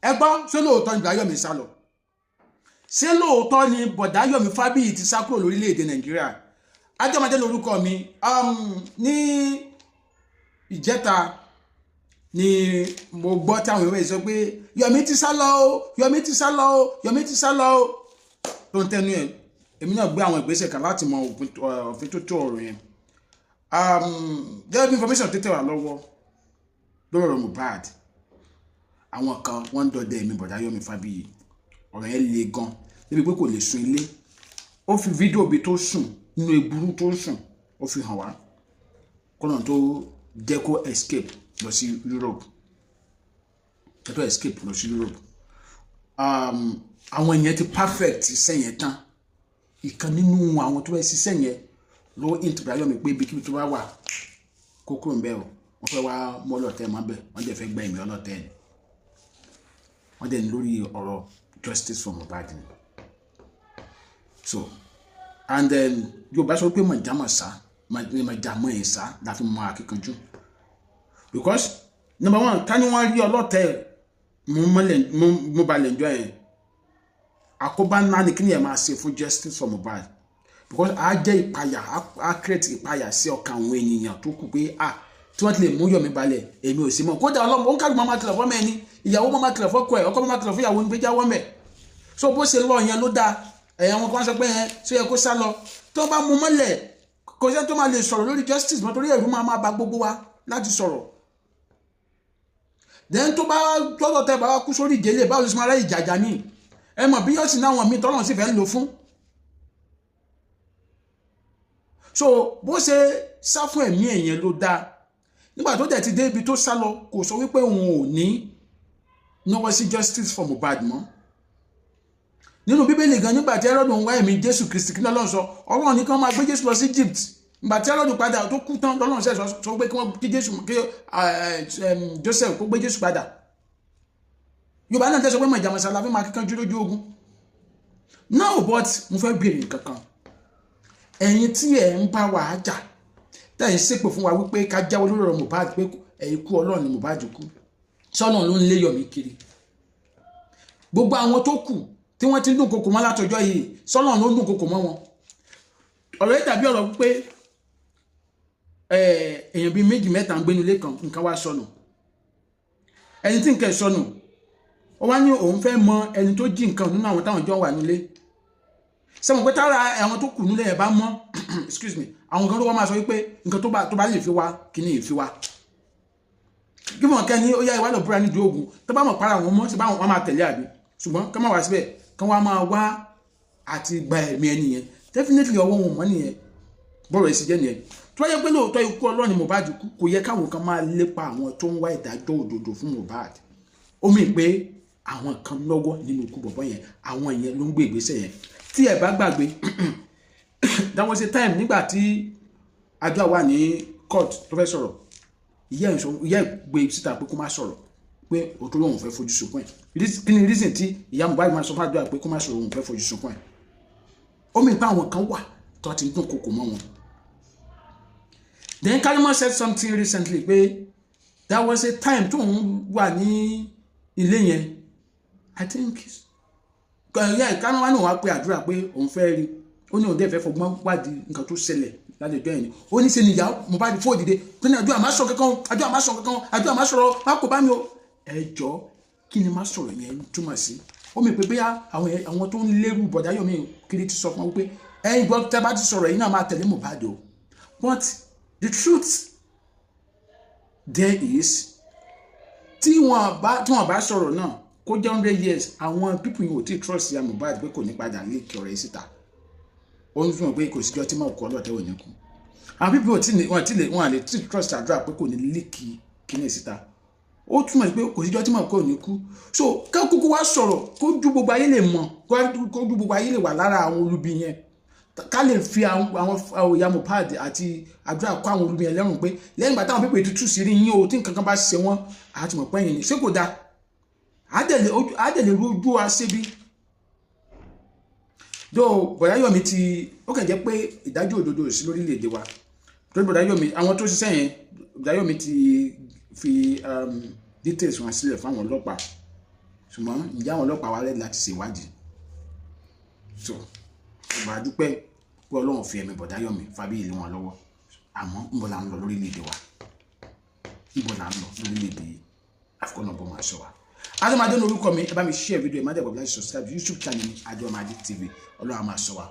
ẹ gbọ́ ṣé lóòótọ́ ni Bọ̀dáyọ̀mí sá lọ ṣé lóòótọ́ ni Bọ̀dáyọ̀mí Fábíyì ti sá kúrò lórílẹ̀‐èdè Nàìjíríà Ajọ́mọdé lórúkọ mi ní ìjẹta ni mo gbọ́ táwọn èèyàn sọ pé Yọ̀mí ti sá lọ o Yọ̀mí ti sá lọ o Yọ̀mí ti sá lọ o tó ń tẹnu ẹ̀ èmi náà gbé àwọn ìgbésẹ̀ kan láti mọ òfin tó tó ọ̀rọ̀ yẹn gẹ́gẹ́ bí information tètè wà lọ́wọ́ lórí ọ̀rọ̀ Mohbad àwọn kan wọ́n ń dọdẹ mi Bọ̀dáyọ̀mí Fábíyì ọ̀rọ̀ yẹn le gan débi pé kò lè sùn ilé ó fi fídíò bí tó sùn nínú eburu tó sùn ó fi hàn wá kọ́nà tó jẹ́ kó escape lọ sí Europe tó escape lọ sí Europe àwọn èèyàn ti perfect sẹ́yìn tán ìkan nínú àwọn tó bá ṣiṣẹ́ yẹn ló int Bọ̀dáyọ̀mí pé ibikíbi tó bá wà kó kúrò ń bẹ̀ o wọ́n fẹ́ wá mọ́ ọlọ́tẹ̀ mọ́ bẹ̀ wọ́n dẹ̀ fẹ́ gba ẹ̀mí ọlọ́tẹ̀ ni wọ́n dẹ̀ ní lórí ọ̀rọ̀ justice for Mohbad ni so and then Yorùbá sọ pé mọ̀jámọ̀ sá mọ̀jámọ̀ ẹ̀ sá láti mọ akíkanjú because number one ká ní wọ́n rí ọlọ́tẹ̀ mo balẹ̀ njọ́ ẹ̀ àkóbá ńlá ni kí ni ẹ̀ máa ṣe fún justice for Mohbad because a jẹ́ ìpayà a create ìpayà sí ọkàn àwọn ènìyàn tó kù pé tí wọ́n ti lè mú Yọ̀mí balẹ̀ èmi ò sí mọ́ kódà ọlọ́mọ ó ń kájú máa kìlọ̀ fọ́mọ ẹni ìyàwó máa kìlọ̀ fọ́kọ ẹ̀ ọkọ máa kìlọ̀ fún ìyàwó ní pé jáwọ́ mẹ́ so bó ṣe lọ yẹn ló dáa àwọn kan sọ pé ṣé yẹ kó sá lọ tó bá mú mọ́lẹ̀ kò sẹ́ni tó máa lè sọ̀rọ̀ lórí justice mọ́ torí ẹ̀rù máa bá gbogbo wa láti sọ̀rọ̀ then tó bá tọ́tọ̀ tẹ́ bá wá kú sórí ìjẹ́lẹ̀ báwo ló ṣe máa rẹ́ ìjàjà ní ẹ mọ̀ bí yọ̀sìn náà wọn míì tọ́lọ̀ sì fẹ́ ń lò fún so bó ṣe sá fún ẹ̀mí ẹ̀yẹn ló dáa nígbà tó dẹ̀ ti dé ibi tó sá lọ kò sọ wípé òun ò ní náwó sí justice for Mohbad mọ́ nínú Bíbélì gan nígbà tí Hẹ́rọ́dù ń wá ẹ̀mí Jésù Kristi kí lọ́lọ́run sọ Ọlọ́run ní kí wọ́n máa gbé Jésù lọ sí Egypt nígbà tí Hẹ́rọ́dù padà tó kú tán lọ́lọ́run sọ pé kí Joseph kó gbé Jésù padà Yorùbá náà tẹ́ sọ pé mọ̀ ìjàmọ̀sá la fi máa kíkanjú lójú ogun now but mo fẹ́ béèrè kankan ẹ̀yin tí ẹ̀ ń bá wa jà tẹ́yìn ṣépè fún wa wípé ká jáwọ́ lórí ọ̀rọ̀ Mohbad pé ẹ̀yin kú Ọlọ́run ni Mohbad kú sọ́nà ló ń lé Yọ̀mí kiri gbogbo àwọn tó kù tí wọ́n ti ń dún kòkò mọ́ látọjọ́ yìí sọ́nà ló ń dún kòkò mọ́ wọn ọ̀rọ̀ yìí tàbí ọ̀rọ̀ pé èèyàn bíi méjì mẹ́ta ń gbénu ilé kan nǹkan wá sọnù ẹni tí nǹkan sọnù ó wá ní òun fẹ́ mọ ẹni tó jí nǹkan nínú àwọn táwọn jọ wà nílé sẹ́wọ̀n pé tára àwọn tó kù nílé ẹ̀ bá mọ́ excuse me àwọn kan ló wọ́n máa sọ wípé nǹkan tó bá lè fi wá kí ni ìfi wá kí wọ́n kẹ́ ní ó yá ìwádìí búra nídìí ogun tó bá mọ̀ para wọn mọ́ sí bá wọn máa tẹ̀lé àbí ṣùgbọ́n kí wọ́n máa wá síbẹ̀ kí wọ́n máa wá àti gba ẹ̀mí ẹni yẹn definitely ọwọ́ wọn mọ́ nìyẹn bọ́rọ̀ èsì jẹ́ nìyẹn tó yẹ pé lóòótọ́ ikú Ọlọ́run ni Mohbad kú kò yẹ káwọn kan máa lépa àwọn tó ń wá ìdájọ́ òdodo fún Mohbad ó mì pé àwọn kan lọ́wọ́ nínú ikú bọ̀bọ́ yẹn àwọn yẹn ló ń gbé ìgbésẹ̀ yẹn tí ẹ bá gbàgbé that was a time nígbà tí àjọ wà ní court tó fẹ́ sọ̀rọ̀ ìyá ẹ̀ gbé síta pé kó má sọ̀rọ̀ pé òtún lòun fẹ́ fojú sunkún ẹ̀ kí ni reason tí ìyá Mohbad máa sọ fún àjọ pé kó má sọ̀rọ̀ òun fẹ́ fojú sunkún ẹ̀ ó mì pé àwọn kan wà tó ti ń dún kòkò mọ́ wọn. Then Kalima said something recently pé there was a time tó ń wà ní ilé yẹn I think Kalima náà wá pé àdúrà pé òun fẹ́ rí ó ní òun dẹ̀ fẹ́ fọgbọ́n wádìí nǹkan tó ṣẹlẹ̀ lálejò yẹn ni ó ní ṣe ni ìyá Mohbad fò dìde tó ní àdúrà má sọ kankan àdúrà má sọ kankan àdúrà má sọ̀rọ̀ má kò bá mi o ẹjọ́ kí ni má sọ̀rọ̀ yẹn túmọ̀ sí ó mi pé bóyá àwọn tó ń lérú Bọ̀dáyọ̀mí kiri ti sọ fún wọn pé ẹ̀yin gbọ́ tẹ́ bá ti sọ̀rọ̀ yìí náà máa tẹ̀lé Mohbad o but the truth there is tí wọ́n bá sọ̀rọ̀ náà kó jẹ́ 100 years àwọn people yìí ò tí trust ya Mohbad pé kò ní padà lè kí ọ̀rẹ́ síta ó ń fún pé kò síjọ́ tí máa kọ́ ọlọ́tẹ̀ ò ní kú àwọn people wọ́n lè tí trust àdúrà pé kò ní lè kí ní síta ó túmọ̀ pé kò síjọ́ tí máa kọ́ ò ní kú so ká kúkú wá sọ̀rọ̀ kó ju gbogbo ayé lè mọ̀ kó ju gbogbo ayé lè wà lára àwọn olubi yẹn ká lè fi àwọn ìyá Mohbad àti àdúrà kó àwọn olubi yẹn lẹ́rùn pé lẹ́yìn ìgbà táwọn pípé tútù sí rí yín o tí nǹkan kan bá ṣe wọ́n àti mọ̀ pẹ́yìn ni ṣé kò dáa àdẹ̀lẹ̀ rojú wa síbi dó Bọ̀dáyọ̀mí ti ó kàn jẹ́ pé ìdájọ́ òdodo sí lórílẹ̀‐èdè wa tó Bọ̀dáyọ̀mí àwọn tó ṣiṣẹ́ yẹn Bọ̀dáyọ̀mí ti fi details wọn sílẹ̀ fáwọn ọlọ́pàá ṣùgbọ́n ìyá àwọn ọlọ́pàá wá rẹ̀ láti ṣèwádìí so ìgbà dúpẹ́ pé Ọlọ́run fi ẹ̀mí bọ̀dá Yomi Fábíyì wọn lọ́wọ́ àmọ́ ń bọ̀ là ń lọ lórílẹ̀‐èdè wa ń bọ̀ là ń lọ lórílẹ̀‐èdè àfikọ́nà bọ́ máa ṣọ wa. Adéọmọdé ní orúkọ mi, ẹ bá mi share video ẹ má dẹ̀ bọ̀ láti subscribe YouTube channel mi Adéọmọdé TV. Ọlọ́run á máa ṣọ wa.